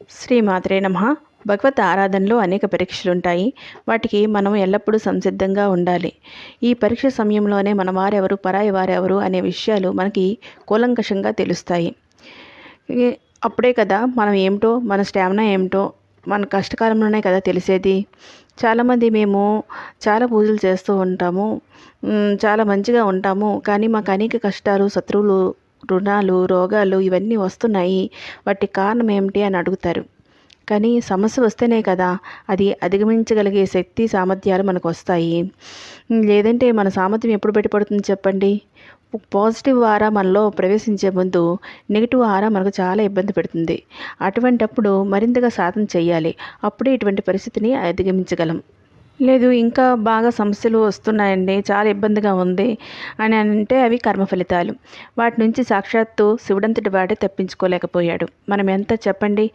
శ్రీమాత్రే నమః. భగవత్ ఆరాధనలో అనేక పరీక్షలుంటాయి. వాటికి మనం ఎల్లప్పుడూ సంసిద్ధంగా ఉండాలి. ఈ పరీక్ష సమయంలోనే మన వారెవరు, పరాయి వారెవరు అనే విషయాలు మనకి కూలంకషంగా తెలుస్తాయి. ఈ అప్పుడే కదా మనం ఏమిటో, మన స్టామినా ఏమిటో మన కష్టకాలంలోనే కదా తెలిసేది. చాలామంది మేము చాలా పూజలు చేస్తూ ఉంటాము, చాలా మంచిగా ఉంటాము, కానీ మాకు అనేక కష్టాలు, శత్రువులు, రుణాలు, రోగాలు ఇవన్నీ వస్తున్నాయి. వాటికి కారణం ఏమిటి అని అడుగుతారు. కానీ సమస్య వస్తేనే కదా అది అధిగమించగలిగే శక్తి, సామర్థ్యాలు మనకు వస్తాయి. లేదంటే మన సామర్థ్యం ఎప్పుడు బయటపడుతుంది చెప్పండి? పాజిటివ్ ఆరా మనలో ప్రవేశించే ముందు నెగిటివ్ ఆరా మనకు చాలా ఇబ్బంది పెడుతుంది. అటువంటప్పుడు మరింతగా సాధన చేయాలి. అప్పుడే ఇటువంటి పరిస్థితిని అధిగమించగలం. లేదు ఇంకా బాగా సమస్యలు వస్తున్నాయండి, చాలా ఇబ్బందిగా ఉంది అని అంటే అవి కర్మ ఫలితాలు. వాటి నుంచి సాక్షాత్తు శివుడంతటి వాడే తప్పించుకోలేకపోయాడు. మనం ఎంత చెప్పండి?